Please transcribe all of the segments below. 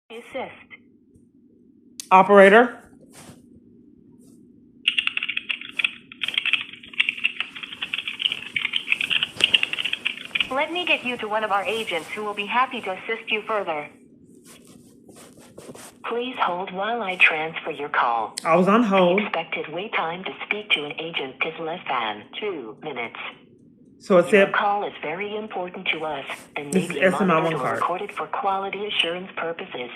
Assist. Operator. Let me get you to one of our agents who will be happy to assist you further. Please hold while I transfer your call. I was on hold. The expected wait time to speak to an agent is less than 2 minutes. So it Your said call is very important to us and this may is be SMI monitored One or Card. recorded for quality assurance purposes.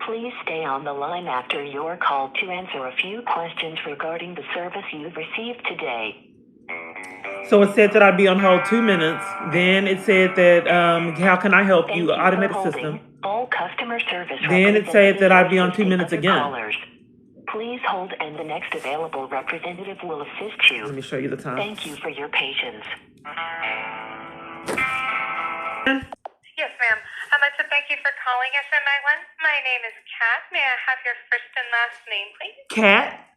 Please stay on the line after your call to answer a few questions regarding the service you've received today. So it said that I'd be on hold 2 minutes. Then it said that how can I help Thank you? you for Automated holding. system. All customer service Then it said representatives that I'd are be on 2 assisting minutes other again. callers. Please hold and the next available representative will assist you. Let me show you the time. Thank you for your patience. Yes, ma'am. I'd like to thank you for calling SMI One. My name is Kat. May I have your first and last name, please? Cat.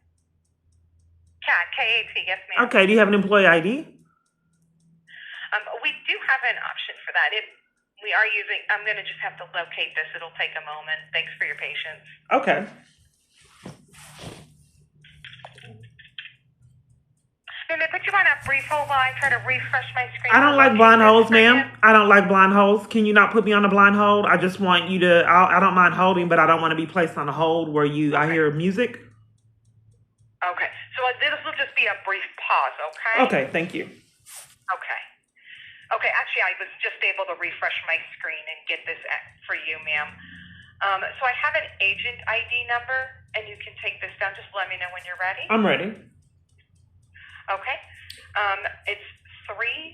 Kat, K-A-T. Yes, ma'am. Okay. Do you have an employee ID? We do have an option for that. If we are using, I'm going to just have to locate this. It'll take a moment. Thanks for your patience. Okay. May I put you on a brief hold while I try to refresh my screen? I don't like blind holds, ma'am. I don't like blind holds. Can you not put me on a blind hold? I just want you to. I don't mind holding, but I don't want to be placed on a hold where I hear music. Okay. So this will just be a brief pause, okay? Okay. Thank you. Okay. Okay, actually, I was just able to refresh my screen and get this for you, ma'am. So I have an agent ID number, and you can take this down. Just let me know when you're ready. I'm ready. Okay. It's 3452177,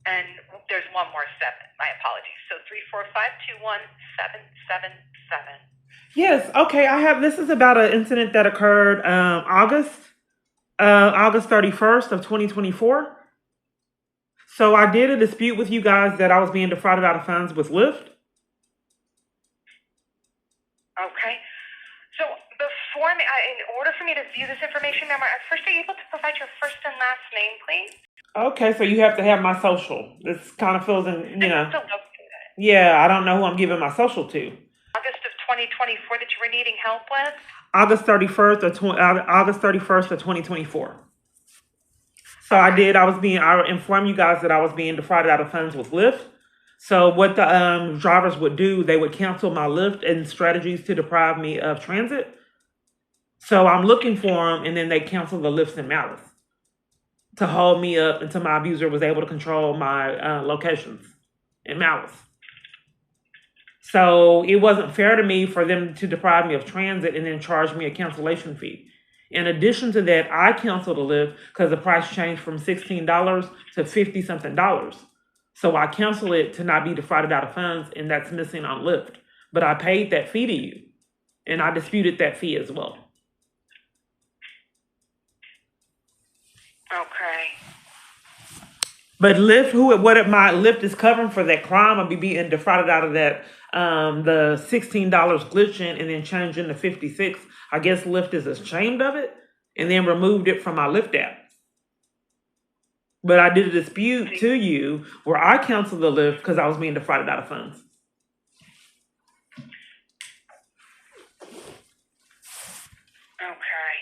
and there's one more 7. My apologies. So 3452177. Yes. Okay. This is about an incident that occurred August 31st of 2024. So I did a dispute with you guys that I was being defrauded out of funds with Lyft. Okay. So in order for me to view this information, ma'am, first, are you able to provide your first and last name, please? Okay. So you have to have my social. This kind of fills in, Still looking good. Yeah, I don't know who I'm giving my social to. August of 2024 that you were needing help with? August 31st of 2024. So I informed you guys that I was being defrauded out of funds with Lyft. So what the drivers would do, they would cancel my Lyft and strategies to deprive me of transit. So I'm looking for them, and then they cancel the Lyfts in malice to hold me up until my abuser was able to control my locations in malice. So it wasn't fair to me for them to deprive me of transit and then charge me a cancellation fee. In addition to that, I canceled a Lyft because the price changed from $16 to $50-something. So I canceled it to not be defrauded out of funds, and that's missing on Lyft. But I paid that fee to you, and I disputed that fee as well. Okay. But Lyft, my Lyft is covering for that crime, I'll be being defrauded out of that, the $16 glitching and then changing to $56. I guess Lyft is ashamed of it and then removed it from my Lyft app. But I did a dispute to you where I canceled the Lyft because I was being defrauded out of funds. Okay.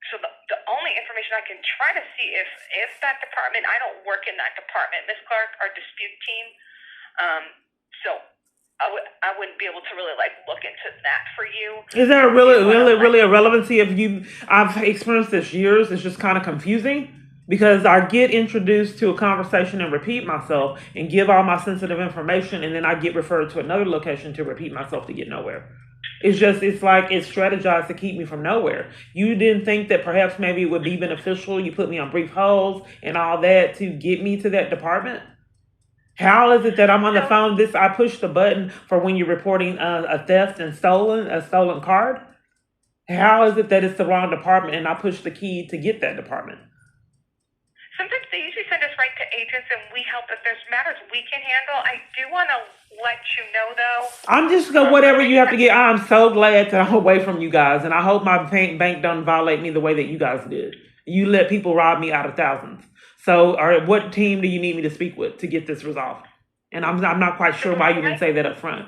So the only information I can try to see if that department, I don't work in that department, Miss Clark, our dispute team. So I wouldn't be able to really look into that for you. Is there a really a relevancy of you? I've experienced this years. It's just kind of confusing because I get introduced to a conversation and repeat myself and give all my sensitive information, and then I get referred to another location to repeat myself to get nowhere. It's like it's strategized to keep me from nowhere. You didn't think that perhaps maybe it would be beneficial. You put me on brief holds and all that to get me to that department. How is it that I'm on the phone? I push the button for when you're reporting a theft and a stolen card. How is it that it's the wrong department and I push the key to get that department? Sometimes they usually send us right to agents, and we help if there's matters we can handle. I do want to let you know, though. I'm just going whatever you have to get. I'm so glad that I'm away from you guys, and I hope my bank don't violate me the way that you guys did. You let people rob me out of thousands. So, what team do you need me to speak with to get this resolved? And I'm not quite So sure why you before I didn't say that up front.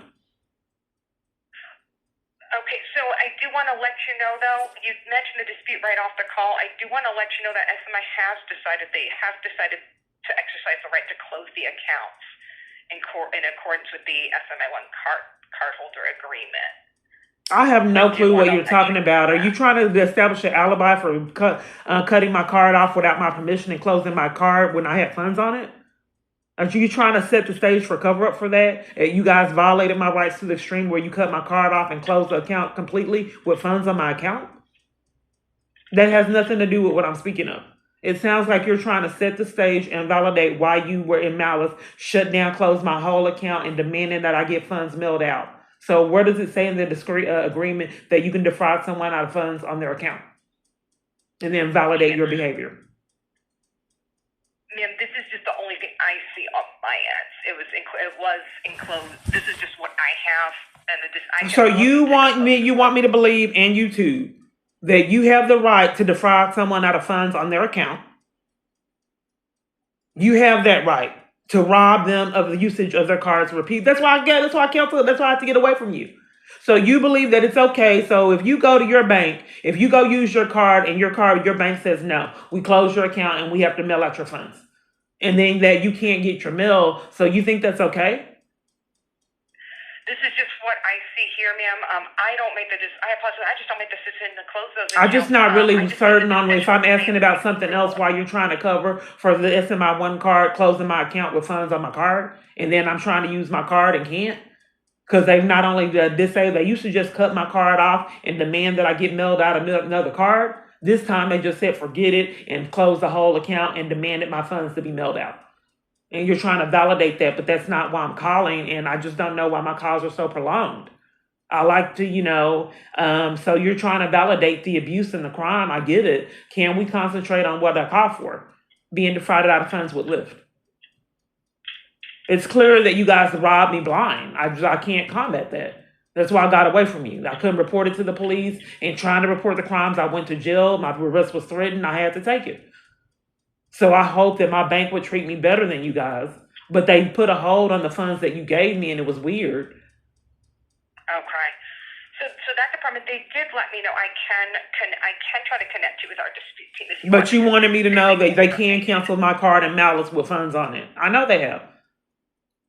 Okay, so I do want to let you know, though, you mentioned the dispute right off the call. I do want to let you know that SMI has decided to exercise the right to close the accounts in accordance with the SMI One cardholder agreement. I have So I no do clue want what to you're let talking you know about. Are you that. trying to establish an alibi for cutting my card off without my permission and closing my card when I had funds on it? Are you trying to set the stage for cover up for that? You guys violated my rights to the extreme where you cut my card off and closed the account completely with funds on my account? That has nothing to do with what I'm speaking of. It sounds like you're trying to set the stage and validate why you were in malice, shut down, close my whole account, and demanding that I get funds mailed out. So where does it say in the discrete agreement that you can defraud someone out of funds on their account and then validate your behavior? Ma'am, this is just the only thing I see on my end. It was enclosed. This is just what I have, and I So have you want me to believe, and you too, that you have the right to defraud someone out of funds on their account. You have that right to rob them of the usage of their cards. Repeat. That's why I cancel. That's why I have to get away from you. So you believe that it's okay. So if you go to your bank, if you go use your card and your bank says no, we close your account and we have to mail out your funds, and then that you can't get your mail. So you think that's okay? This is just what I see here, ma'am. I don't make I apologize. I just don't make the decision to close those I'm accounts. just not I really just make certain the on if decision I'm to asking make about something else while you're trying to cover for the SMI One Card, closing my account with funds on my card, and then I'm trying to use my card and can't. Because they've not only disabled, they used to just cut my card off and demand that I get mailed out another card. This time they just said forget it and closed the whole account and demanded my funds to be mailed out. And you're trying to validate that, but that's not why I'm calling, and I just don't know why my calls are so prolonged. I like to, so you're trying to validate the abuse and the crime. I get it. Can we concentrate on what I call for? Being defrauded out of funds with Lyft. It's clear that you guys robbed me blind. I can't combat that. That's why I got away from you. I couldn't report it to the police. And trying to report the crimes, I went to jail. My arrest was threatened. I had to take it. So I hope that my bank would treat me better than you guys. But they put a hold on the funds that you gave me, and it was weird. Okay. So that department, they did let me know I can try to connect you with our dispute team. But you wanted me to know that they can cancel my card and malice with funds on it. I know they have.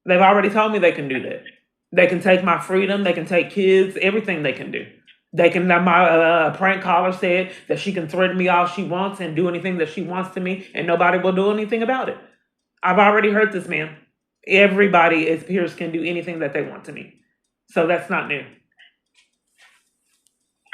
They've already told me they can do that. They can take my freedom. They can take kids. Everything they can do. They can. My prank caller said that she can threaten me all she wants and do anything that she wants to me, and nobody will do anything about it. I've already heard this, man. Everybody, it appears, can do anything that they want to me. So that's not new.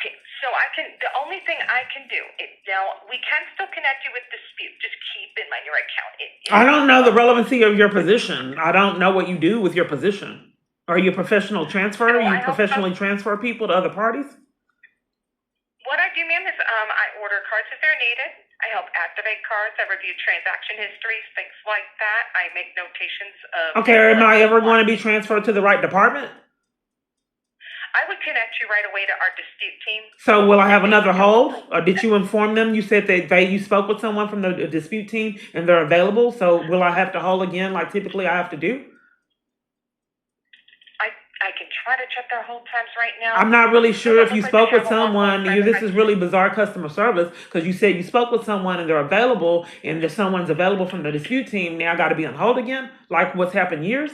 Okay, so the only thing I can do, now we can still connect you with dispute. Just keep in mind your account. I don't know the relevancy of your position. I don't know what you do with your position. Are you a professional transfer? No, You professionally transfer people to other parties? What I do, ma'am, is I order cards if they're needed. I help activate cards. I review transaction histories, things like that. I make notations of... Okay, am I ever going to be transferred to the right department? I would connect you right away to our dispute team. So will I have another hold? Or did you inform them? You said that you spoke with someone from the dispute team and they're available. So will I have to hold again like typically I have to do? I can try to check their hold times right now. I'm not really sure if you spoke with someone. This is really bizarre customer service because you said you spoke with someone and they're available and if someone's available from the dispute team, now I got to be on hold again? Like what's happened years?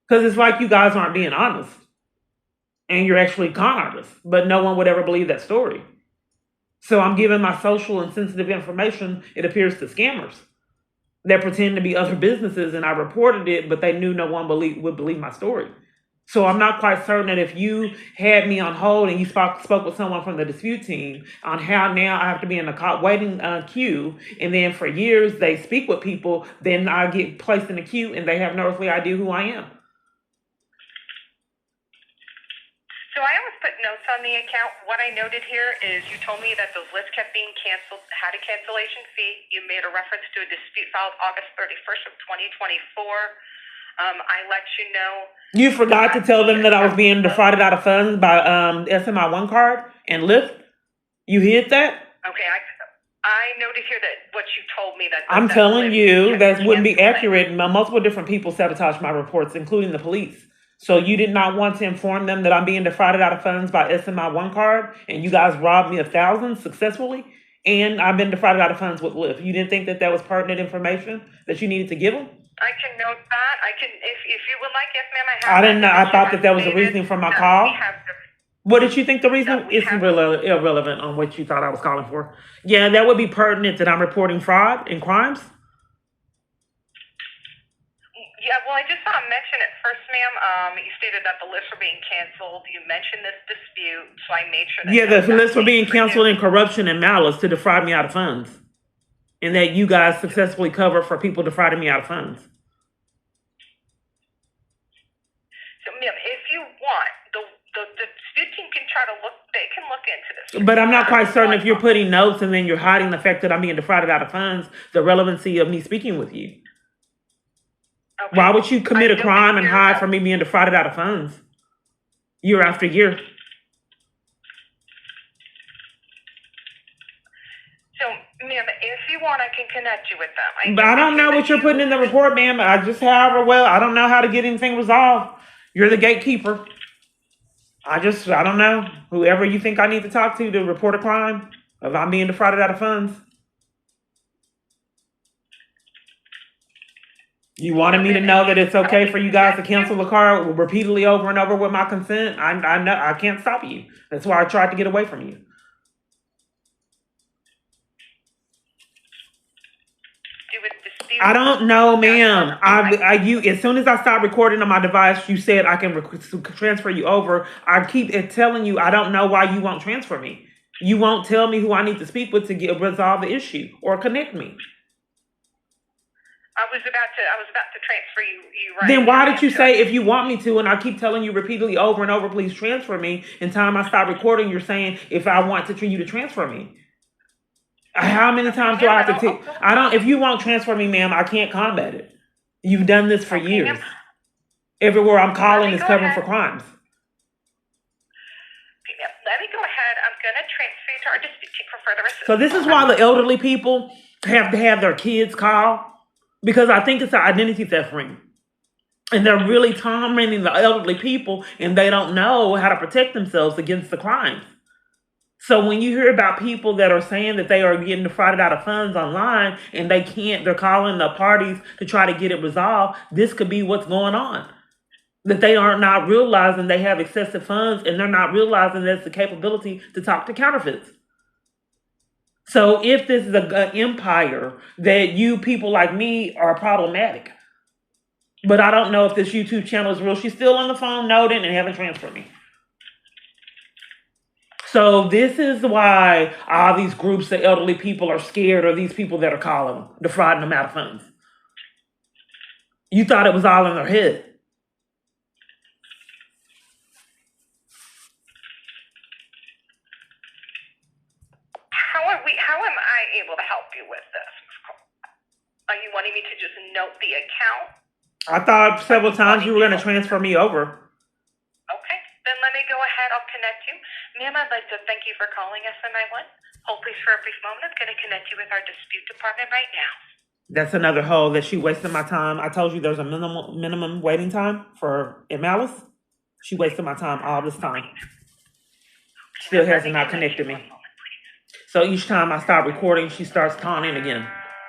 Because it's like you guys aren't being honest. And you're actually con artists, but no one would ever believe that story. So I'm giving my social and sensitive information, it appears, to scammers that pretend to be other businesses, and I reported it, but they knew no one would believe my story. So I'm not quite certain that if you had me on hold and you spoke with someone from the dispute team on how now I have to be in a waiting queue, and then for years they speak with people, then I get placed in a queue and they have no earthly idea who I am. So I always put notes on the account. What I noted here is you told me that those lists kept being canceled, had a cancellation fee. You made a reference to a dispute filed August 31st of 2024. I let you know. You forgot to tell them that I was being defrauded out of funds by SMI One Card and Lyft? You hid that? Okay, I noted here that what you told me that I'm that telling list you kept that wouldn't be canceling. accurate. Multiple different people sabotaged my reports, including the police. So you did not want to inform them that I'm being defrauded out of funds by SMI One Card, and you guys robbed me of thousands successfully, and I've been defrauded out of funds with Lyft. You didn't think that that was pertinent information that you needed to give them? I can note that. I can, if you would like, yes, ma'am, I I have didn't know. that. I You thought have that was the stated reasoning for my that call. we have What did you think the reason? that we It's have really irrelevant on what you thought I was calling for. Yeah, that would be pertinent that I'm reporting fraud and crimes. Yeah, well, I just saw him mention it first, ma'am. You stated that the lists were being canceled. You mentioned this dispute, so I made sure that Yeah, that the lists were was being canceled in renewed. corruption and malice to defraud me out of funds, and that you guys successfully covered for people defrauding me out of funds. So, ma'am, if you want, the dispute team can try to look. They can look into this. But I'm not quite certain if you're putting notes and then you're hiding the fact that I'm being defrauded out of funds, the relevancy of me speaking with you. Okay. Why would you commit a I crime and don't hide hear from me being defrauded out of funds year after year? So, ma'am, if you want, I can connect you with them. But I don't know what you're putting in the report, ma'am. I just, however, well, I don't know how to get anything resolved. You're the gatekeeper. I don't know. Whoever you think I need to talk to report a crime of I'm being defrauded out of funds. You wanted me to know that it's okay for you guys to cancel the car repeatedly over and over with my consent. I know I can't stop you. That's why I tried to get away from you. I don't know, ma'am. You as soon as I stop recording on my device, you said I can transfer you over. I keep telling you I don't know why you won't transfer me. You won't tell me who I need to speak with to resolve the issue or connect me. I was about to transfer you right. Then why did you say if you want me to, and I keep telling you repeatedly over and over, please transfer me. In time I stop recording, you're saying if I want you to transfer me. How many times do I have to take? I don't. If you won't transfer me, ma'am, I can't combat it. You've done this for years. Everywhere I'm calling is covering for crimes. Let me go ahead. I'm going to transfer you to our dispute team for further assistance. So this is why the elderly people have to have their kids call, because I think it's an identity theft ring. And they're really tormenting the elderly people, and they don't know how to protect themselves against the crimes. So when you hear about people that are saying that they are getting defrauded out of funds online and they're calling the parties to try to get it resolved, this could be what's going on. That they are not realizing they have excessive funds, and they're not realizing there's the capability to talk to counterfeits. So if this is an empire, that you people like me are problematic. But I don't know if this YouTube channel is real. She's still on the phone noting and haven't transferred me. So this is why all these groups of elderly people are scared, or these people that are calling them, defrauding them out of funds. You thought it was all in their head. How am I able to help you with this? Are you wanting me to just note the account? I thought several times you were going to transfer me over. Okay, then let me go ahead. I'll connect you. Ma'am, I'd like to thank you for calling SMI One. Hold please for a brief moment. I'm going to connect you with our dispute department right now. That's another hole that she wasted my time. I told you there's a minimum waiting time for malice. She wasted my time all this time. Still has not connected me. So each time I stop recording, she starts calling in again.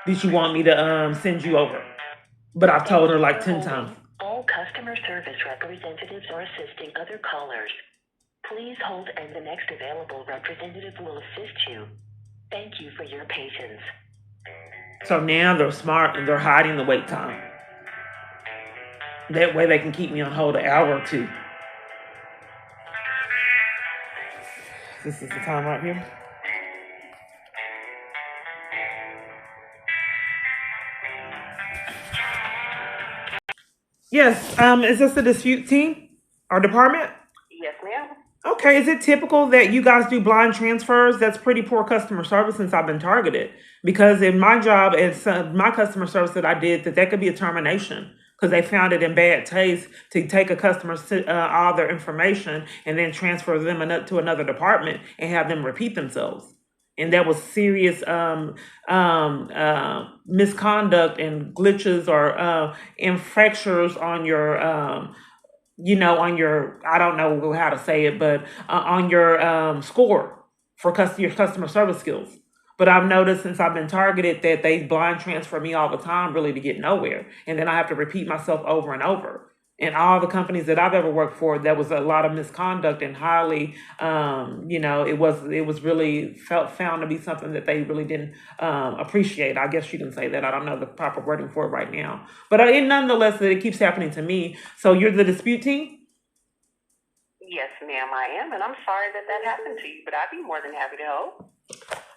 Did you want me to send you over? But I've told her like 10 times. All customer service representatives are assisting other callers. Please hold, and the next available representative will assist you. Thank you for your patience. So now they're smart and they're hiding the wait time. That way they can keep me on hold an hour or two. This is the time right here. Yes, is this the dispute team or department? Yes, ma'am. Okay, is it typical that you guys do blind transfers? That's pretty poor customer service since I've been targeted. Because in my job, it's my customer service that I did, that could be a termination. Because they found it in bad taste to take a customer's all their information and then transfer them to another department and have them repeat themselves. and there was serious misconduct and glitches or infractions on your on your, I don't know how to say it, but on your score for your customer service skills. But I've noticed since I've been targeted that they blind transfer me all the time, really to get nowhere, and then I have to repeat myself over and over. And all the companies that I've ever worked for, there was a lot of misconduct and highly, it was really found to be something that they really didn't appreciate. I guess you can say that. I don't know the proper wording for it right now, but nonetheless, it keeps happening to me. So you're the dispute team? Yes, ma'am, I am, and I'm sorry that happened to you, but I'd be more than happy to help.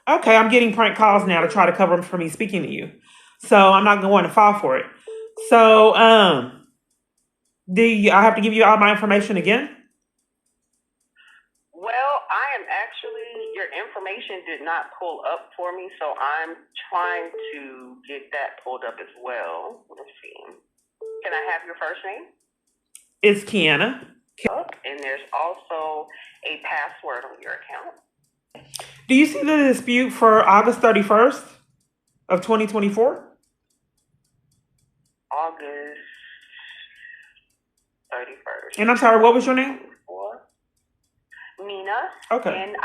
Okay, I'm getting prank calls now to try to cover for me speaking to you, so I'm not going to file for it. So I have to give you all my information again? Well, your information did not pull up for me, so I'm trying to get that pulled up as well. Let's see. Can I have your first name? It's Kiana. And there's also a password on your account. Do you see the dispute for August 31st of 2024? August 31st. And I'm sorry, what was your name? Nina. Okay. Nina.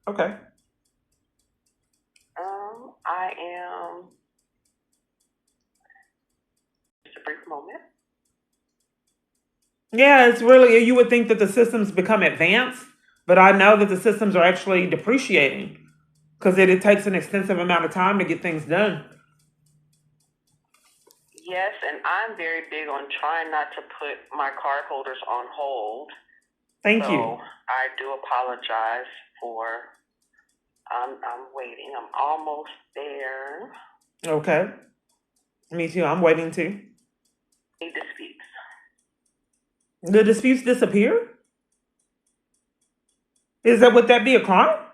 Okay. I am. Just a brief moment. Yeah, it's really, you would think that the systems become advanced, but I know that the systems are actually depreciating because it takes an extensive amount of time to get things done. Yes, and I'm very big on trying not to put my cardholders on hold. Thank you. I do apologize for. I'm waiting. I'm almost there. Okay. Me too. I'm waiting too. Disputes. The disputes disappear? Would that be a crime?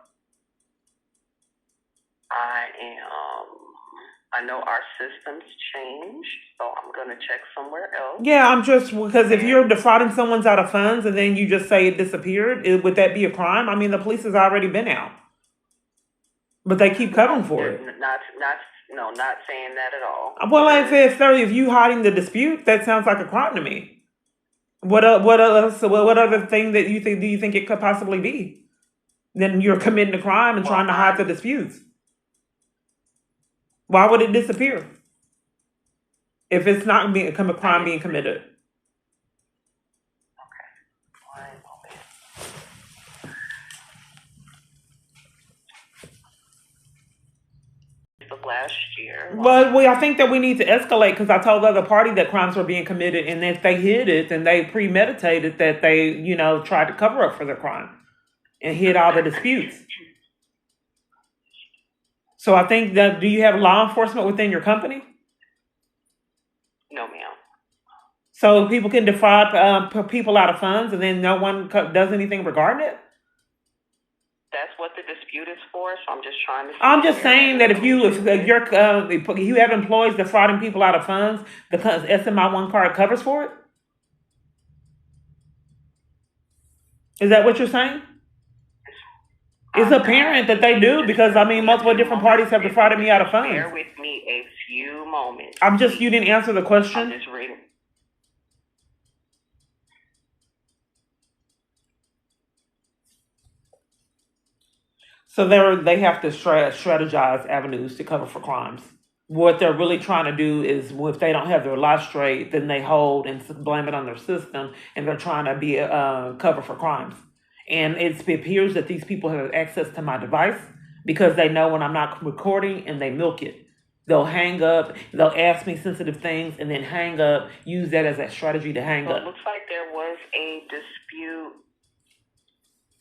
I know our systems changed, so I'm going to check somewhere else. Yeah, I'm just, because if you're defrauding someone's out of funds and then you just say it disappeared, would that be a crime? I mean, the police has already been out, but they keep covering for it. Not saying that at all. Well, if you hiding the dispute, that sounds like a crime to me. What other thing that do you think it could possibly be? Then you're committing a crime and trying to hide the disputes. Why would it disappear if it's not become a crime being committed? Okay. One moment. Of last year. Well, I think that we need to escalate because I told the other party that crimes were being committed, and if they hid it, then they premeditated that they, tried to cover up for their crime and hid all the disputes. So I think that, do you have law enforcement within your company? No, ma'am. So people can defraud people out of funds and then no one does anything regarding it? That's what the dispute is for, so I'm just trying to... I'm just saying that if you have employees defrauding people out of funds, the SMI One Card covers for it? Is that what you're saying? It's apparent that they do because, multiple different parties have defrauded me out of funds. Bear with me a few moments. You didn't answer the question. I'm just reading. So they have to strategize avenues to cover for crimes. What they're really trying to do is, if they don't have their life straight, then they hold and blame it on their system, and they're trying to be cover for crimes. And it appears that these people have access to my device because they know when I'm not recording, and they milk it. They'll hang up, they'll ask me sensitive things, and then hang up, use that as a strategy to hang up. It looks like there was a dispute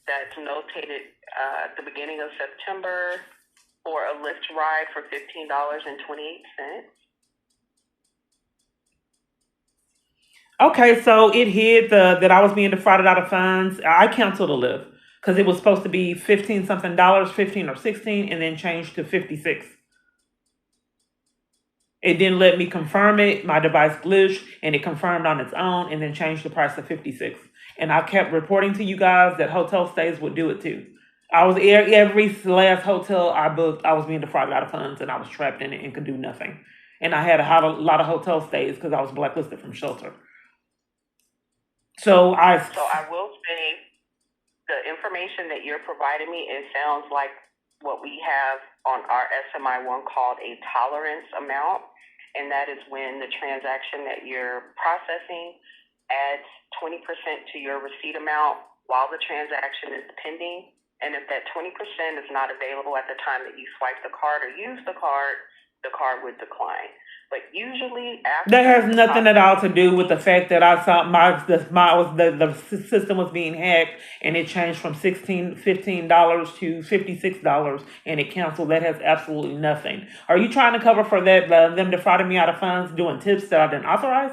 that's notated at the beginning of September for a Lyft ride for $15.28. Okay, so it hid that I was being defrauded out of funds. I canceled a Lyft because it was supposed to be $15 something, 15 or 16, and then changed to 56. It didn't let me confirm it. My device glitched, and it confirmed on its own, and then changed the price to 56. And I kept reporting to you guys that hotel stays would do it too. I was every last hotel I booked, I was being defrauded out of funds, and I was trapped in it and could do nothing. And I had a lot of hotel stays because I was blacklisted from shelter. So So I will say the information that you're providing me, it sounds like what we have on our SMI One called a tolerance amount, and that is when the transaction that you're processing adds 20% to your receipt amount while the transaction is pending. And if that 20% is not available at the time that you swipe the card or use the card would decline. But usually after that has nothing at all to do with the fact that I saw the system was being hacked and it changed from $15 to $56 and it canceled. That has absolutely nothing. Are you trying to cover for that them defrauding me out of funds doing tips that I didn't authorize?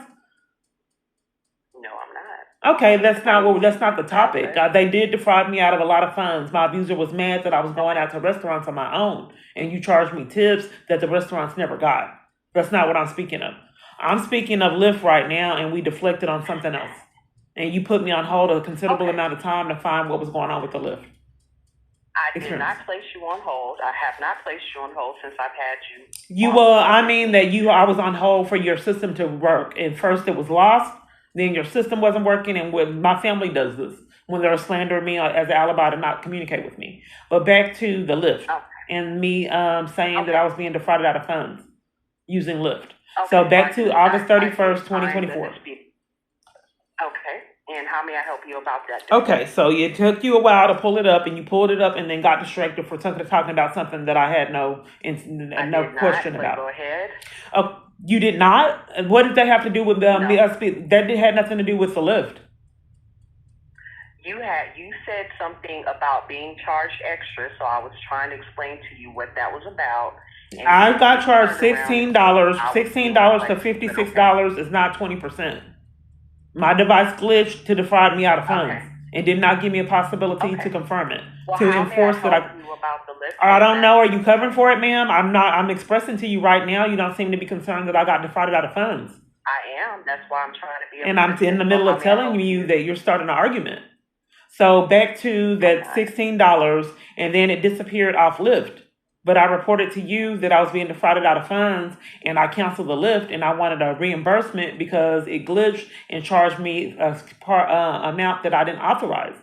No, I'm not. Okay, that's not the topic. They did defraud me out of a lot of funds. My abuser was mad that I was going out to restaurants on my own, and you charged me tips that the restaurants never got. That's not what I'm speaking of. I'm speaking of Lyft right now, and we deflected on something else. And you put me on hold a considerable amount of time to find what was going on with the Lyft. I did not place you on hold. I have not placed you on hold since I've had you. I was on hold for your system to work. And first it was lost, then your system wasn't working, and my family does this when they're slandering me as an alibi to not communicate with me. But back to the Lyft and me saying that I was being defrauded out of funds using Lyft. So back to August 31st, 2024. Okay. And how may I help you about that? Okay, so it took you a while to pull it up, and you pulled it up and then got distracted for talking about something that I had no question about. Go ahead. You did not? What did that have to do with me? That had nothing to do with the Lyft. You said something about being charged extra, so I was trying to explain to you what that was about. I got charged $16. $16 to $56 is not 20%. My device glitched to defraud me out of funds and did not give me a possibility to confirm it. To enforce that I don't know. Are you covering for it, ma'am? I'm expressing to you right now. You don't seem to be concerned that I got defrauded out of funds. I am. That's why I'm trying to be. And I'm in the middle of telling you that you're starting an argument. So back to that $16, and then it disappeared off Lyft. But I reported to you that I was being defrauded out of funds, and I canceled the Lyft, and I wanted a reimbursement because it glitched and charged me a amount that I didn't authorize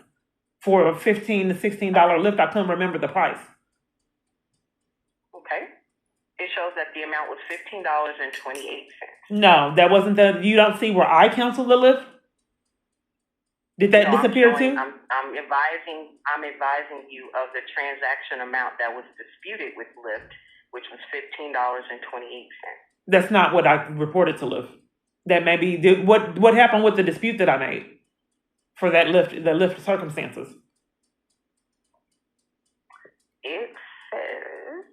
for a $15 to $16 Lyft. I couldn't remember the price. Okay. It shows that the amount was $15.28. No, that wasn't you don't see where I canceled the Lyft? Did that disappear too? I'm advising you of the transaction amount that was disputed with Lyft, which was $15.28. That's not what I reported to Lyft. That may be what happened with the dispute that I made for that Lyft, the Lyft circumstances. It says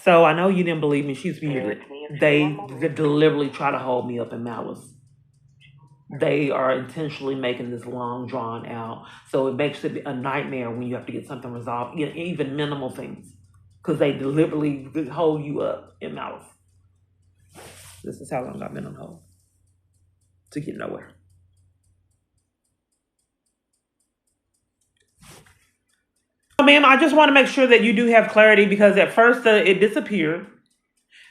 So I know you didn't believe me. She's muted. They deliberately try to hold me up in malice. They are intentionally making this long drawn out. So it makes it a nightmare when you have to get something resolved, even minimal things, because they deliberately hold you up in malice. This is how long I've been on hold to get nowhere. Ma'am, I just want to make sure that you do have clarity, because at first it disappeared.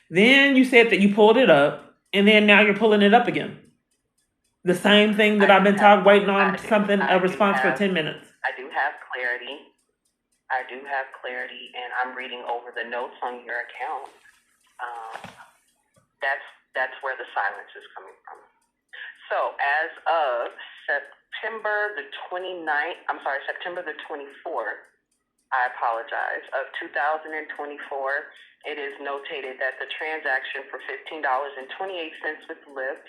Then you said that you pulled it up, and then now you're pulling it up again. The same thing that I've been waiting on a response for 10 minutes. I do have clarity. And I'm reading over the notes on your account. That's where the silence is coming from. So as of September the 24th, I apologize, of 2024, it is notated that the transaction for $15.28 with Lyft,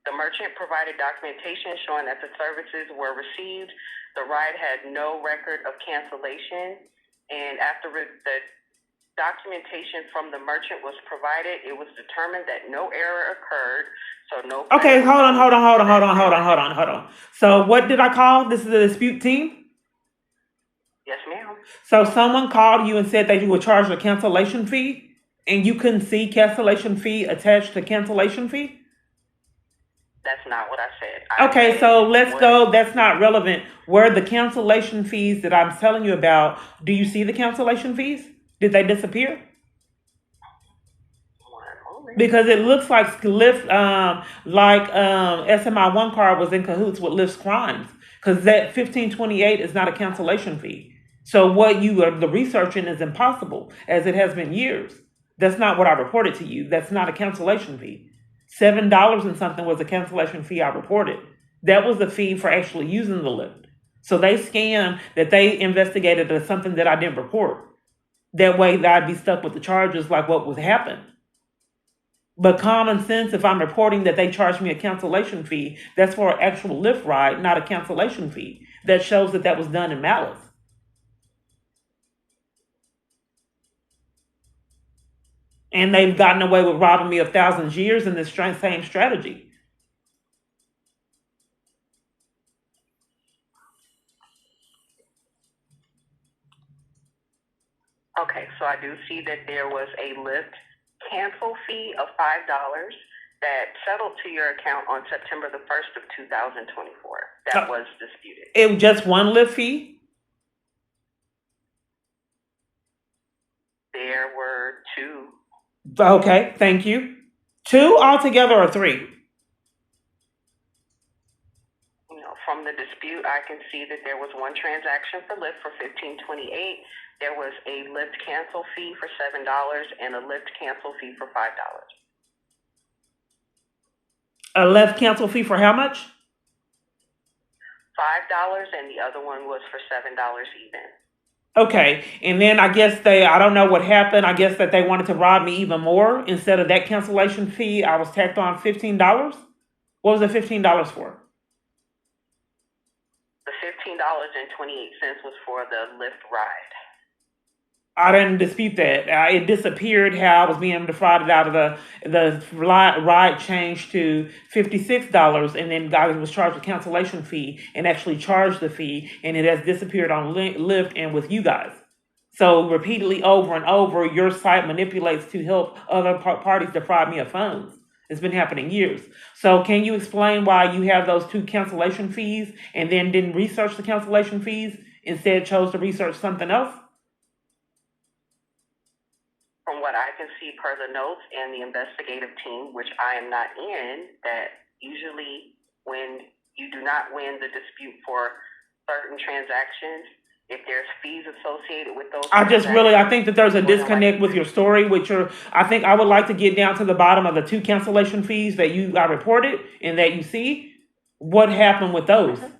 the merchant provided documentation showing that the services were received. The ride had no record of cancellation, and after the documentation from the merchant was provided, it was determined that no error occurred. So no. Okay, hold on. So what did I call? This is the dispute team? Yes, ma'am. So someone called you and said that you were charged a cancellation fee? And you couldn't see cancellation fee attached to cancellation fee? That's not what I said. I Okay, said so let's what go. That's not relevant. Where the cancellation fees that I'm telling you about, do you see the cancellation fees? Did they disappear? one moment. Because it looks like Lyft, SMI One Card was in cahoots with Lyft's crimes. Because that 1528 is not a cancellation fee. So what you are the researching is impossible, as it has been years. That's not what I reported to you. That's not a cancellation fee. $7 and something was a cancellation fee I reported. That was the fee for actually using the Lyft. So they scanned that they investigated as something that I didn't report. That way that I'd be stuck with the charges like what would happen. But common sense, if I'm reporting that they charged me a cancellation fee, that's for an actual Lyft ride, not a cancellation fee. That shows that that was done in malice. And they've gotten away with robbing me of thousands of years in this same strategy. Okay, so I do see that there was a Lyft cancel fee of $5 that settled to your account on September the 1st of 2024. That was disputed. It was just one Lyft fee? There were two. Okay, thank you. 2 altogether or 3? From the dispute, I can see that there was one transaction for Lyft for $15.28. There was a Lyft cancel fee for $7 and a Lyft cancel fee for $5. A Lyft cancel fee for how much? $5, and the other one was for $7 even. Okay, and then I guess I don't know what happened. I guess that they wanted to rob me even more. Instead of that cancellation fee, I was tacked on $15. What was the $15 for? The $15.28 was for the Lyft ride. I didn't dispute that. It disappeared how I was being defrauded out of the ride changed to $56, and then I was charged a cancellation fee and actually charged the fee, and it has disappeared on Lyft and with you guys. So repeatedly over and over, your site manipulates to help other parties defraud me of funds. It's been happening years. So can you explain why you have those 2 cancellation fees and then didn't research the cancellation fees, instead chose to research something else? From what I can see per the notes and the investigative team, which I am not in, that usually when you do not win the dispute for certain transactions, if there's fees associated with those I think that there's a disconnect with your story, I think I would like to get down to the bottom of the 2 cancellation fees that I reported and that you see. What happened with those? Mm-hmm.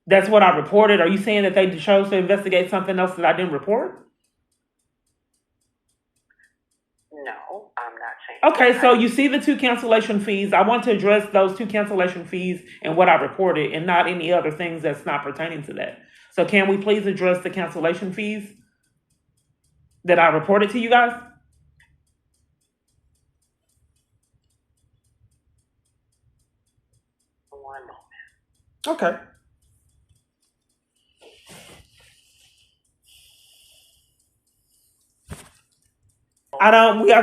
That's what I reported. Are you saying that they chose to investigate something else that I didn't report? No, I'm not saying. Okay, so you see the 2 cancellation fees. I want to address those 2 cancellation fees and what I reported and not any other things that's not pertaining to that. So can we please address the cancellation fees that I reported to you guys? One moment. Okay.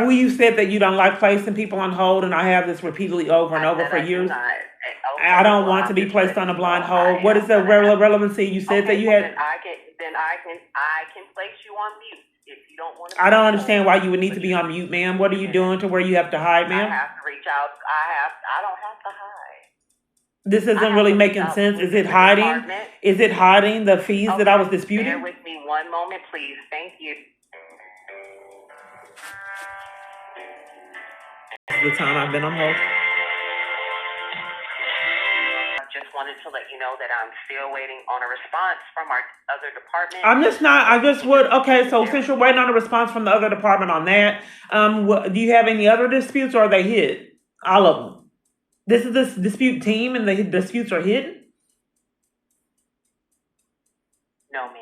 You said that you don't like placing people on hold, and I have this repeatedly over and over for years. I don't want to be placed on a blind hold. What is the relevancy? You said that you had. Then I can place you on mute if you don't want to. I don't understand why you would need to be on mute, ma'am. What are you doing to where you have to hide, ma'am? I have to reach out. I don't have to hide. This isn't really making sense. Is it hiding? Is it hiding the fees that I was disputing? Bear with me one moment, please. Thank you. The time I've been on hold. I just wanted to let you know that I'm still waiting on a response from our other department. Okay, so since you're waiting on a response from the other department on that, do you have any other disputes, or are they hid? All of them. This is this dispute team and the disputes are hidden? No, ma'am.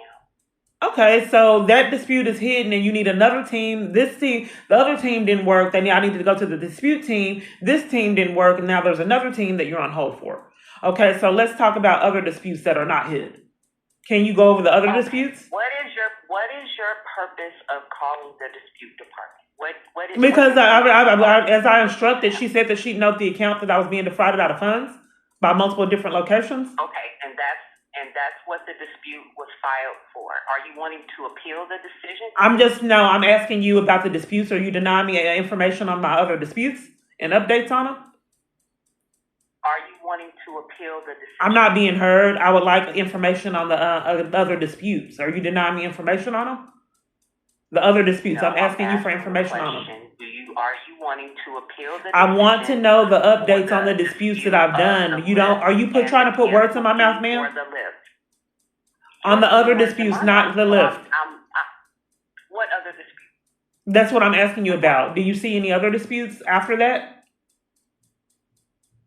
Okay, so that dispute is hidden and you need another team. The other team didn't work. Then I needed to go to the dispute team. This team didn't work, and now there's another team that you're on hold for. Okay, so let's talk about other disputes that are not hidden. Can you go over the other disputes? What is your purpose of calling the dispute department? What is Because what as I instructed, she said that she'd note the account that I was being defrauded out of funds by multiple different locations. Okay, and that's what the dispute was filed for. Are you wanting to appeal the decision? I'm asking you about the disputes. Are you denying me information on my other disputes and updates on them? Are you wanting to appeal the decision? I'm not being heard. I would like information on the other disputes. Are you denying me information on them? The other disputes. No, I'm asking you for asking the information on them. question. Are you wanting to appeal the I want to decision know the or updates on the the disputes that dispute I've of done. the You don't. lift Are you and trying the to put words in my cancel mouth, fee for ma'am? the lift? On the You're other putting words in disputes, my not mouth, the so lift. what other dispute? That's what I'm asking you about. Do you see any other disputes after that?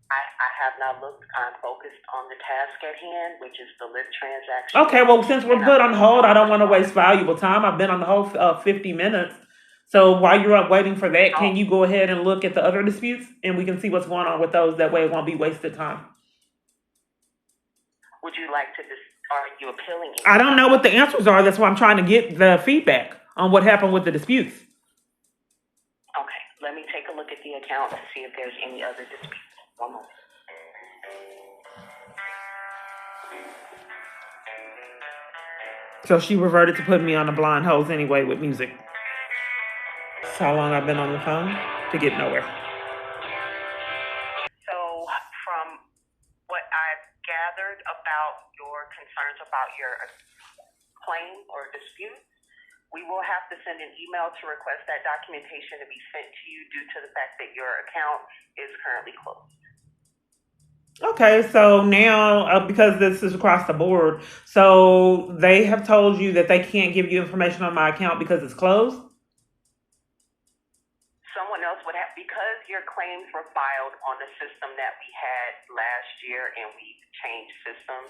I have not looked. I'm focused on the task at hand, which is the lift transaction. Okay, well, since we're And put I'm on hold, I don't following want to up. waste valuable time. I've been on the hold 50 minutes. So while you're up waiting for that, can Oh, you go ahead and look at the other disputes and we can see what's going on with those? That way it won't be wasted time. would you like to are you appealing it? I don't know what the answers are. That's why I'm trying to get the feedback on what happened with the disputes. Okay, let me take a look at the account to see if there's any other disputes. One moment. So she reverted to putting me on the blind hose anyway with music. That's how long I've been on the phone to get nowhere. So, from what I've gathered about your concerns about your claim or dispute, we will have to send an email to request that documentation to be sent to you due to the fact that your account is currently closed. Okay, so now, because this is across the board, so they have told you that they can't give you information on my account because it's closed? Someone else would have, because your claims were filed on the system that we had last year and we changed systems,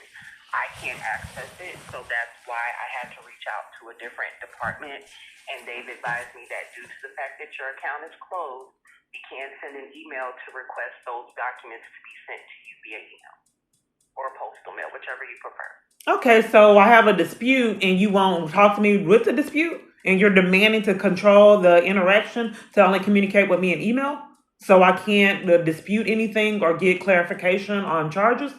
I can't access it, so that's why I had to reach out to a different department, and they've advised me that due to the fact that your account is closed, we can send an email to request those documents to be sent to you via email or postal mail, whichever you prefer. Okay, so I have a dispute and you won't talk to me with the dispute and you're demanding to control the interaction to only communicate with me in email so I can't dispute anything or get clarification on charges?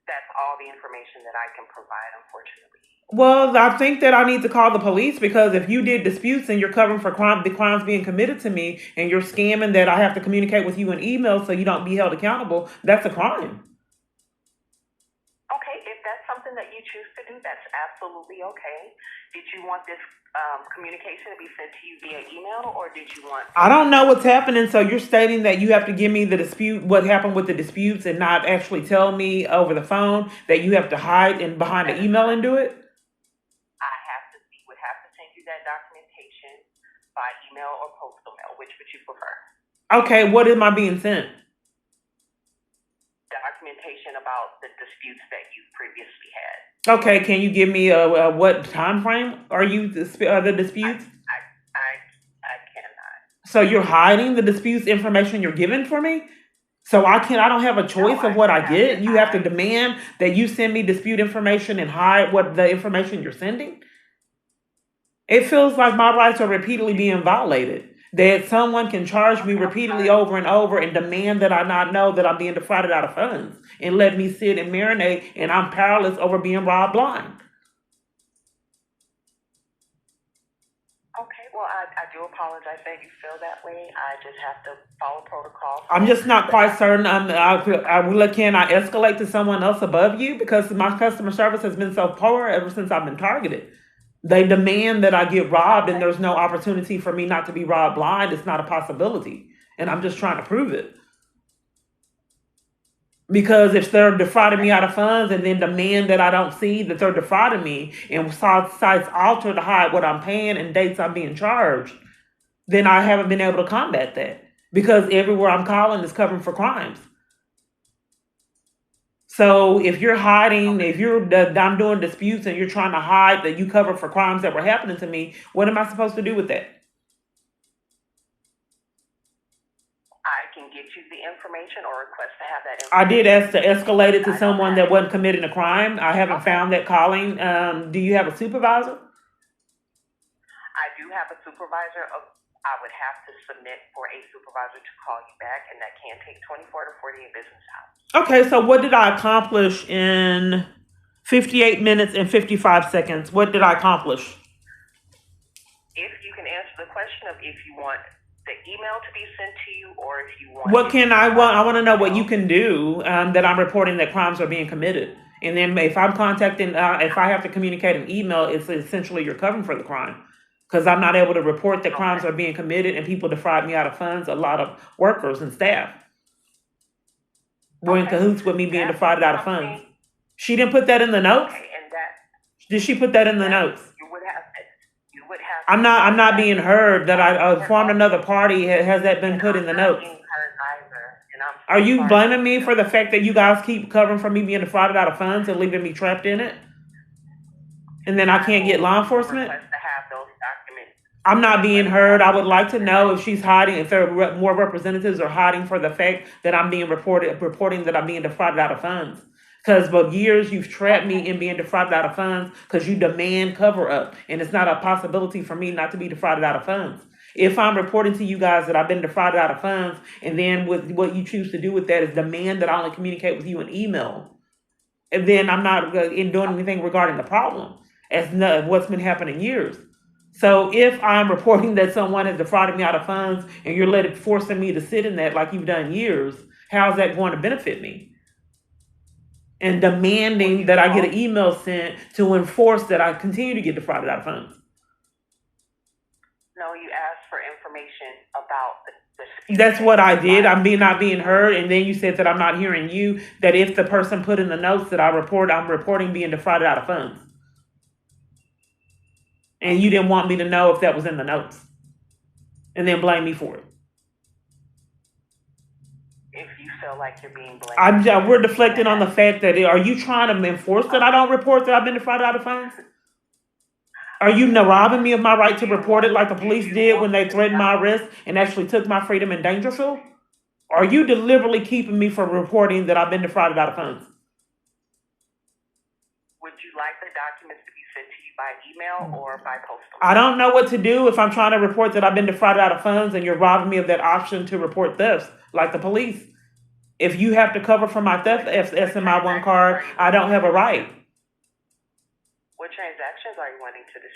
That's all the information that I can provide, unfortunately. Well, I think that I need to call the police because if you did disputes and you're covering for the crimes being committed to me and you're scamming that I have to communicate with you in email so you don't be held accountable, that's a crime. Okay, if that's something that you choose to do, that's absolutely okay. Did you want this communication to be sent to you via email, or did you want... I don't know what's happening, so you're stating that you have to give me the dispute, what happened with the disputes, and not actually tell me over the phone that you have to hide and behind the email and do it? Would have to send you that documentation by email or postal mail. Which would you prefer? Okay, what am I being sent? Documentation about the disputes that you previously had. Okay, can you give me what time frame are you the disputes? I cannot. So you're hiding the disputes information you're giving for me? So I don't have a choice of what I get? You have to demand that you send me dispute information and hide what the information you're sending? It feels like my rights are repeatedly being violated. That someone can charge me repeatedly over and over and demand that I not know that I'm being defrauded out of funds and let me sit and marinate and I'm powerless over being robbed blind. Okay, well, I do apologize that you feel that way. I just have to follow protocol. I'm just not quite certain. Can I escalate to someone else above you? Because my customer service has been so poor ever since I've been targeted. They demand that I get robbed and there's no opportunity for me not to be robbed blind. It's not a possibility. And I'm just trying to prove it. Because if they're defrauding me out of funds and then demand that I don't see that they're defrauding me and sites alter to hide what I'm paying and dates I'm being charged, then I haven't been able to combat that. Because everywhere I'm calling is covering for crimes. So if you're hiding, I'm doing disputes and you're trying to hide that you cover for crimes that were happening to me, what am I supposed to do with that? I can get you the information or request to have that information. I did ask to escalate it to someone that wasn't committing a crime. I haven't found that calling. Do you have a supervisor? I do have a supervisor, I would have to submit for a supervisor to call you back, and that can take 24 to 48 business hours. Okay, so what did I accomplish in 58 minutes and 55 seconds? What did I accomplish? If you can answer the question of if you want the email to be sent to you, or if you want... What can I want to know what you can do that I'm reporting that crimes are being committed. And then if I'm contacting, if I have to communicate an email, it's essentially you're covering for the crime. Because I'm not able to report that crimes are being committed and people defraud me out of funds. A lot of workers and staff were in cahoots with me being defrauded out of funds. She didn't put that in the notes? Okay, and that... Did she put that in the notes? You would have I'm not being heard that I formed another party. Has that been put in the notes? Are you blaming me for the fact that you guys keep covering for me being defrauded out of funds and leaving me trapped in it? And then I can't get law enforcement? I'm not being heard. I would like to know if she's hiding, if there are more representatives are hiding for the fact that I'm being reporting that I'm being defrauded out of funds. Because for years you've trapped me in being defrauded out of funds because you demand cover up. And it's not a possibility for me not to be defrauded out of funds. If I'm reporting to you guys that I've been defrauded out of funds, and then what you choose to do with that is demand that I only communicate with you in email, and then I'm not doing anything regarding the problem, as what's been happening years. So if I'm reporting that someone has defrauded me out of funds and you're forcing me to sit in that like you've done years, how's that going to benefit me? And demanding that I get an email sent to enforce that I continue to get defrauded out of funds. No, you asked for information about the That's what I did. I'm not being heard. And then you said that I'm not hearing you, that if the person put in the notes that I'm reporting being defrauded out of funds. And you didn't want me to know if that was in the notes. And then blame me for it. If you feel like you're being blamed. We're deflecting on the fact that, are you trying to enforce that I don't report that I've been defrauded out of funds? Are you robbing me of my right to report it like the police did when they threatened my arrest and actually took my freedom in Dangerfield? Are you deliberately keeping me from reporting that I've been defrauded out of funds? Would you like the documents to be sent to you by email or by postal? I don't know what to do if I'm trying to report that I've been defrauded out of funds and you're robbing me of that option to report thefts like the police. If you have to cover for my theft SMI One Card, I don't have a right. What transactions are you wanting to dispute?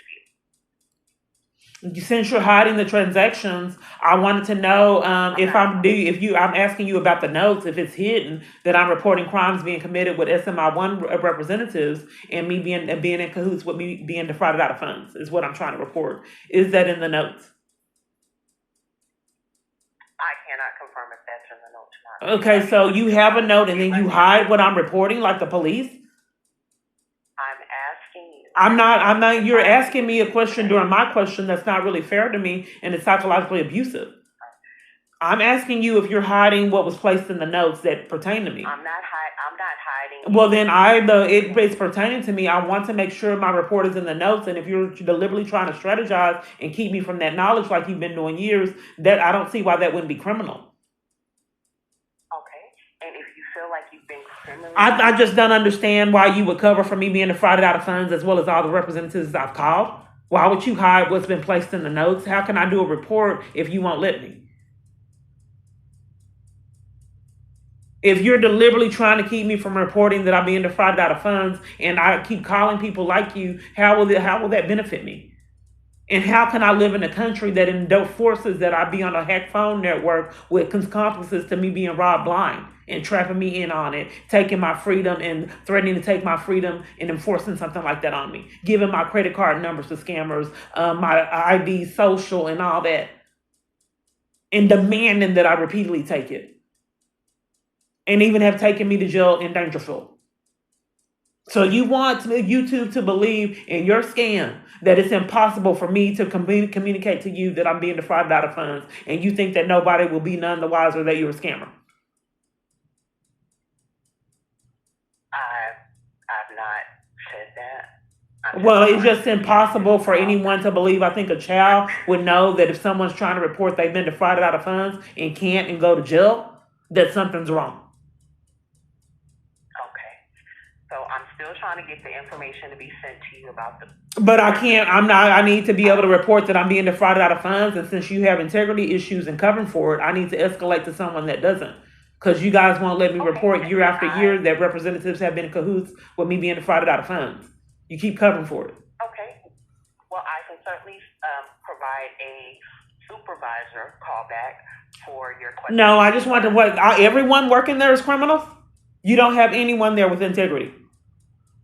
Since you're hiding the transactions, I wanted to know I'm asking you about the notes, if it's hidden that I'm reporting crimes being committed with SMI One representatives and me being in cahoots with me being defrauded out of funds is what I'm trying to report. Is that in the notes? I cannot confirm if that's in the notes or not. Okay, so you have a note and then you hide what I'm reporting like the police? I'm not, you're asking me a question during my question that's not really fair to me and it's psychologically abusive. I'm asking you if you're hiding what was placed in the notes that pertain to me. I'm not hiding. Well, then it's pertaining to me. I want to make sure my report is in the notes. And if you're deliberately trying to strategize and keep me from that knowledge like you've been doing years, that I don't see why that wouldn't be criminal. I just don't understand why you would cover for me being defrauded out of funds as well as all the representatives I've called. Why would you hide what's been placed in the notes? How can I do a report if you won't let me? If you're deliberately trying to keep me from reporting that I'm being defrauded out of funds and I keep calling people like you, how will that benefit me? And how can I live in a country that enforces that I be on a hack phone network with accomplices to me being robbed blind and trapping me in on it, taking my freedom and threatening to take my freedom and enforcing something like that on me, giving my credit card numbers to scammers, my ID, social, and all that, and demanding that I repeatedly take it, and even have taken me to jail in Dangerfield. So you want YouTube to believe in your scam that it's impossible for me to communicate to you that I'm being defrauded out of funds, and you think that nobody will be none the wiser that you're a scammer. I've not said that. Well, it's just impossible for anyone to believe. I think a child would know that if someone's trying to report they've been defrauded out of funds and can't and go to jail, that something's wrong. Okay. So I'm still still trying to get the information to be sent to you about the. But I can't. I'm not. I need to be able to report that I'm being defrauded out of funds. And since you have integrity issues and covering for it, I need to escalate to someone that doesn't. Because you guys won't let me report year after year that representatives have been in cahoots with me being defrauded out of funds. You keep covering for it. Okay. Well, I can certainly provide a supervisor callback for your question. No, I just want to. What? Everyone working there is criminals? You don't have anyone there with integrity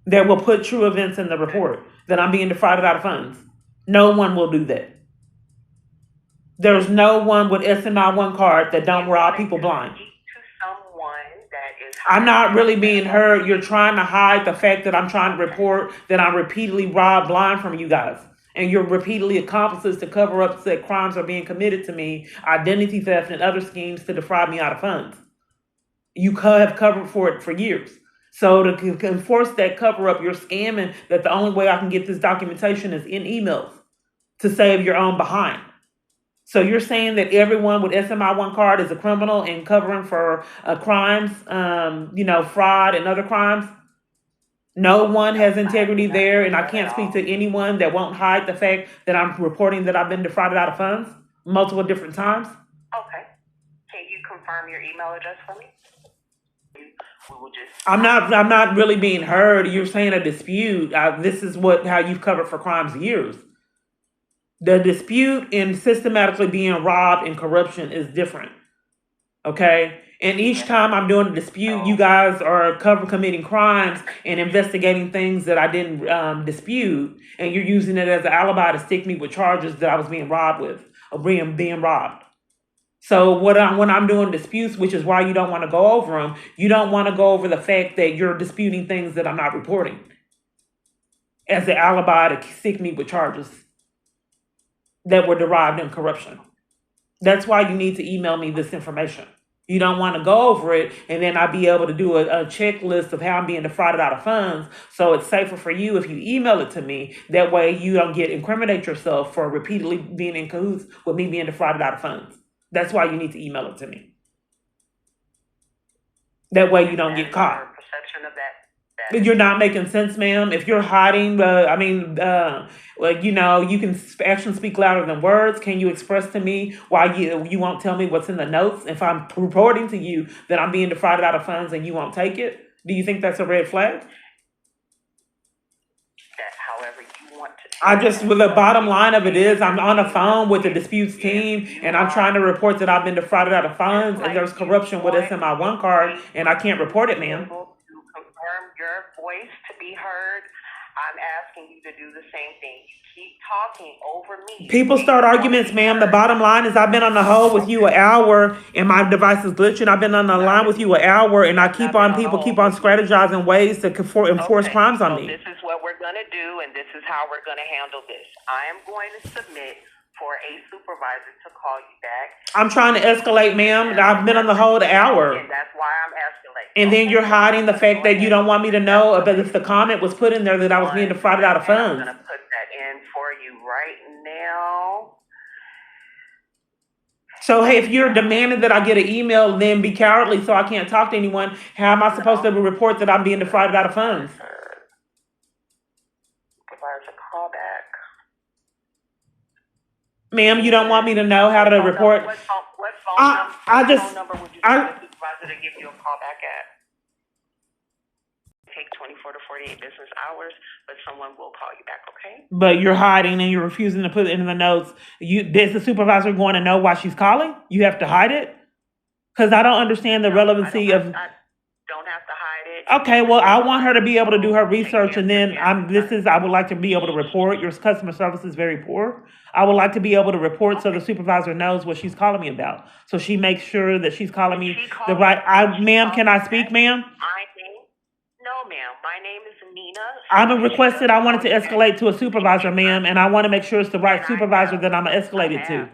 that will put true events in the report that I'm being defrauded out of funds. No one will do that. There's no one with SMI One Card that don't rob people blind. I'm not really being heard. You're trying to hide the fact that I'm trying to report that I'm repeatedly robbed blind from you guys. And you're repeatedly accomplices to cover up that crimes are being committed to me, identity theft and other schemes to defraud me out of funds. You have covered for it for years. So to enforce that cover up, you're scamming that the only way I can get this documentation is in emails to save your own behind. So you're saying that everyone with SMI One Card is a criminal and covering for crimes, fraud and other crimes? No one has integrity there, and I can't speak to anyone that won't hide the fact that I'm reporting that I've been defrauded out of funds multiple different times. Okay. Can you confirm your email address for me? I'm not really being heard. You're saying a dispute. This is how you've covered for crimes years. The dispute and systematically being robbed and corruption is different. Okay? And each time I'm doing a dispute, you guys are committing crimes and investigating things that I didn't dispute, and you're using it as an alibi to stick me with charges that I was being robbed with, or being robbed. So when I'm doing disputes, which is why you don't want to go over them, you don't want to go over the fact that you're disputing things that I'm not reporting as an alibi to stick me with charges that were derived in corruption. That's why you need to email me this information. You don't want to go over it, and then I'll be able to do a checklist of how I'm being defrauded out of funds. So it's safer for you if you email it to me. That way you don't incriminate yourself for repeatedly being in cahoots with me being defrauded out of funds. That's why you need to email it to me. That way you don't get caught. Your perception of that. You're not making sense, ma'am. If you're hiding, you can actions speak louder than words. Can you express to me why you won't tell me what's in the notes? If I'm reporting to you that I'm being defrauded out of funds and you won't take it, do you think that's a red flag? However you want to. The bottom line of it is I'm on the phone with the disputes team and I'm trying to report that I've been defrauded out of funds and there's corruption with SMI One Card and I can't report it, ma'am. Your voice to be heard, I'm asking you to do the same thing. You keep talking over me. People start arguments, ma'am. The bottom line is I've been on the hold with you an hour and my device is glitching. I've been on the line with you an hour and people keep on strategizing ways to enforce crimes on me. This is what we're going to do and this is how we're going to handle this. I am going to submit for a supervisor to call you back. I'm trying to escalate, ma'am. I've been on the hold an hour. And that's why I'm escalating. And then you're hiding the fact that you don't want me to know about if the comment was put in there that I was being defrauded out of funds. I'm going to put that in for you right now. So, hey, if you're demanding that I get an email, then be cowardly so I can't talk to anyone, how am I supposed to report that I'm being defrauded out of funds? Supervisor callback. Ma'am, you don't want me to know how to report? What phone number would you like the supervisor to give you a call back at? Take 24 to 48 business hours, but someone will call you back, okay? But you're hiding and you're refusing to put it in the notes. Is the supervisor going to know why she's calling? You have to hide it? Because I don't understand the relevancy of... I don't have to hide it. Okay, well, I want her to be able to do her research, and then I would like to be able to report. Your customer service is very poor. I would like to be able to report so the supervisor knows what she's calling me about. So she makes sure that she's calling me the right... Ma'am, can I speak, ma'am? No, ma'am. My name is Nina. I'm requested. I wanted to escalate to a supervisor, ma'am, and I want to make sure it's the right supervisor that I'm escalated to.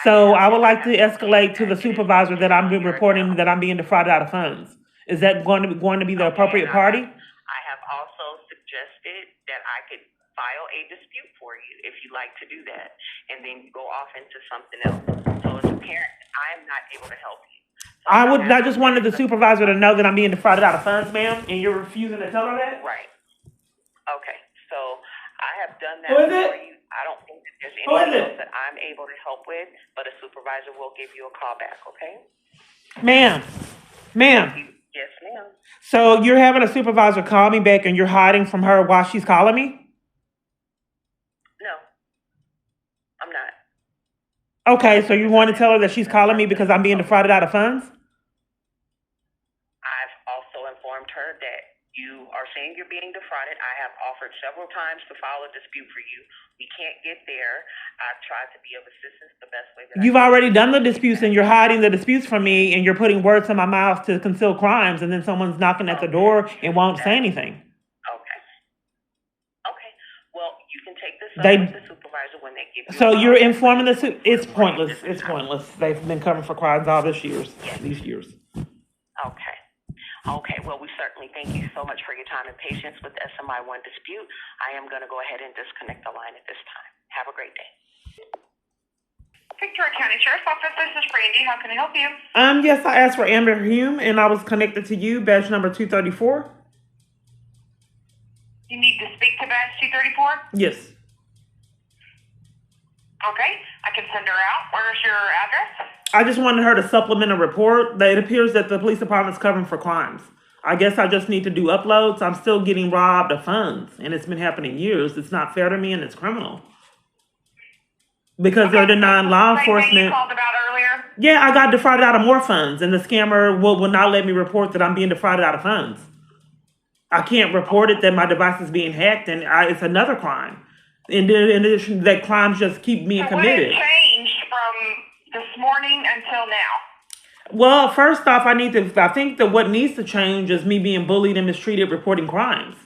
So I would like to escalate to the supervisor that I'm reporting that I'm being defrauded out of funds. Is that going to be the appropriate party? I have also suggested that I could file a dispute for you if you like to do that, and then go off into something else. So it's apparent I am not able to help you. So I just wanted the supervisor to know that I'm being defrauded out of funds, ma'am, and you're refusing to tell her that? Right. Okay. So I have done that Who is for it? you. I don't think that there's Who is anything else it? that I'm able to help with, but a supervisor will give you a call back, okay? Ma'am. Yes, ma'am. So you're having a supervisor call me back and you're hiding from her while she's calling me? No, I'm not. Okay, so you want to tell her that she's calling me because I'm being defrauded out of funds? I've also informed her that you are saying you're being defrauded. I have offered several times to file a dispute for you. We can't get there. I've tried to be of assistance the best way that I You've can. already done the disputes and you're hiding the disputes from me and you're putting words in my mouth to conceal crimes and then someone's knocking at the door and won't say anything. Okay. Okay. Well, you can take this up They- with the supervisor when they give you So a call you're back. informing it's pointless. It's pointless. They've been covering for crimes all these years. Okay. Okay. Well, we certainly thank you so much for your time and patience with the SMI One dispute. I am going to go ahead and disconnect the line at this time. Have a great day. Victoria County Sheriff's Office, this is Brandy. How can I help you? Yes, I asked for Amber Hume and I was connected to you, badge number 234. You need to speak to badge 234? Yes. Okay, I can send her out. Where's your address? I just wanted her to supplement a report. It appears that the police department's covering for crimes. I guess I just need to do uploads. I'm still getting robbed of funds, and it's been happening years. It's not fair to me, and it's criminal. Because they're denying law Same thing you enforcement. called about earlier? Yeah, I got defrauded out of more funds, and the scammer will not let me report that I'm being defrauded out of funds. I can't report it that my device is being hacked, and it's another crime. In addition, that crimes just keep being committed. What has changed from this morning until now? Well, first off, I think that what needs to change is me being bullied and mistreated reporting crimes.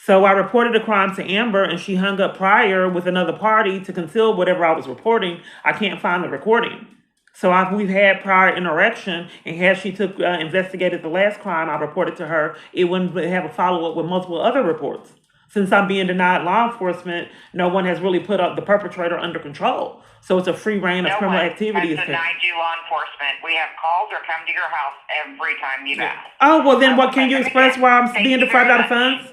So I reported a crime to Amber and she hung up prior with another party to conceal whatever I was reporting. I can't find the recording. So we've had prior interaction, and as she investigated the last crime I reported to her, it wouldn't have a follow-up with multiple other reports. Since I'm being denied law enforcement, no one has really put up the perpetrator under control. So it's a free reign of criminal activity. No one has denied you law enforcement. We have called or come to your house every time you've asked. Oh, well then what, can you express why I'm being defrauded out of funds?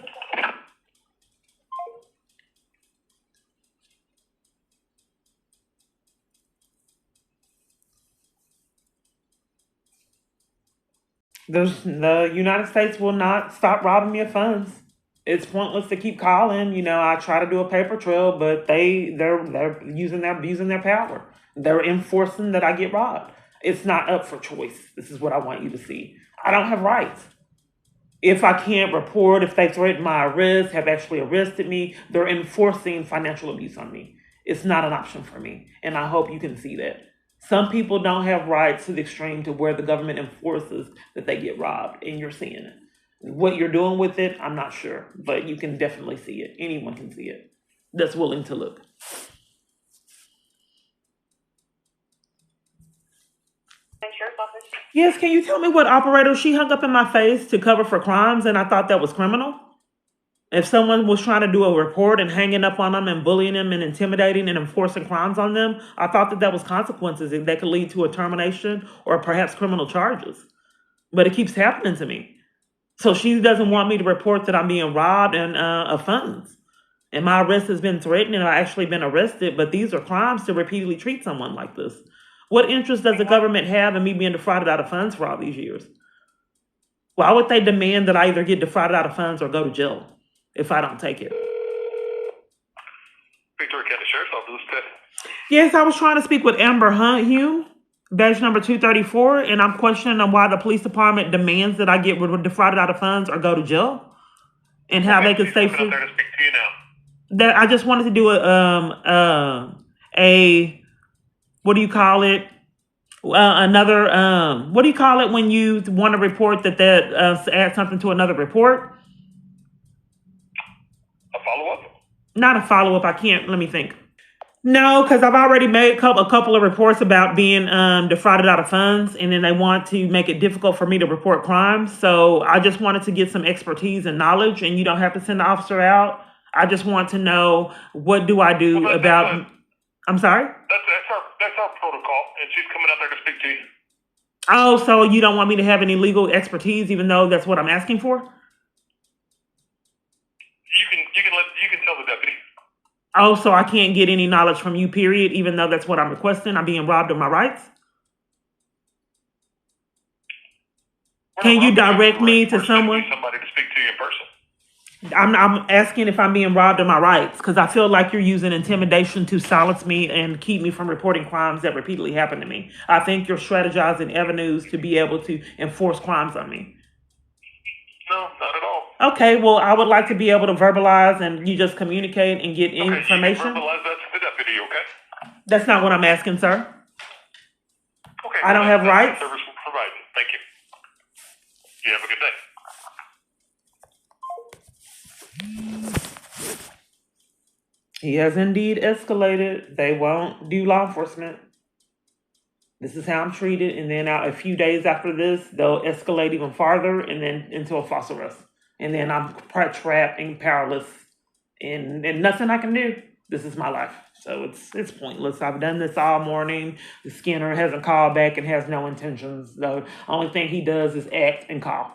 The United States will not stop robbing me of funds. It's pointless to keep calling. I try to do a paper trail, but they're using their power. They're enforcing that I get robbed. It's not up for choice. This is what I want you to see. I don't have rights. If I can't report, if they threaten my arrest, have actually arrested me, they're enforcing financial abuse on me. It's not an option for me, and I hope you can see that. Some people don't have rights to the extreme to where the government enforces that they get robbed, and you're seeing it. What you're doing with it, I'm not sure, but you can definitely see it. Anyone can see it that's willing to look. Yes, can you tell me what operator she hung up in my face to cover for crimes, and I thought that was criminal? If someone was trying to do a report and hanging up on them and bullying them and intimidating and enforcing crimes on them, I thought that was consequences that could lead to a termination or perhaps criminal charges. But it keeps happening to me. So she doesn't want me to report that I'm being robbed of funds. And my arrest has been threatened and I've actually been arrested, but these are crimes to repeatedly treat someone like this. What interest does the government have in me being defrauded out of funds for all these years? Why would they demand that I either get defrauded out of funds or go to jail if I don't take it? Victoria County Sheriff's Office, Ted. Yes, I was trying to speak with Amber Hume, badge number 234, and I'm questioning on why the police department demands that I get defrauded out of funds or go to jail, and how they could stay free. There to speak to you now. That I just wanted to do a what do you call it? Another what do you call it when you want to report that add something to another report? A follow-up? Not a follow-up. I can't. Let me think. No, because I've already made a couple of reports about being defrauded out of funds, and then they want to make it difficult for me to report crimes. So I just wanted to get some expertise and knowledge, and you don't have to send the officer out. I just want to know, what do I do about... I'm sorry? That's our protocol, and she's coming out there to speak to you. Oh, so you don't want me to have any legal expertise, even though that's what I'm asking for? You can tell the deputy. Oh, so I can't get any knowledge from you, period, even though that's what I'm requesting? I'm being robbed of my rights? Can you direct me to someone? Somebody to speak to you in person. I'm asking if I'm being robbed of my rights because I feel like you're using intimidation to silence me and keep me from reporting crimes that repeatedly happen to me. I think you're strategizing avenues to be able to enforce crimes on me. No, not at all. Okay, well, I would like to be able to verbalize and you just communicate and get Okay, you can information. verbalize that to the deputy, okay? That's not what I'm asking, sir. Okay. I don't have that's rights. the service we're providing. Thank you. You have a good day. He has indeed escalated. They won't do law enforcement. This is how I'm treated. And then a few days after this, they'll escalate even farther and then into a false arrest. And then I'm trapped and powerless and nothing I can do. This is my life. So it's pointless. I've done this all morning. The Skinner hasn't called back and has no intentions. The only thing he does is act and call.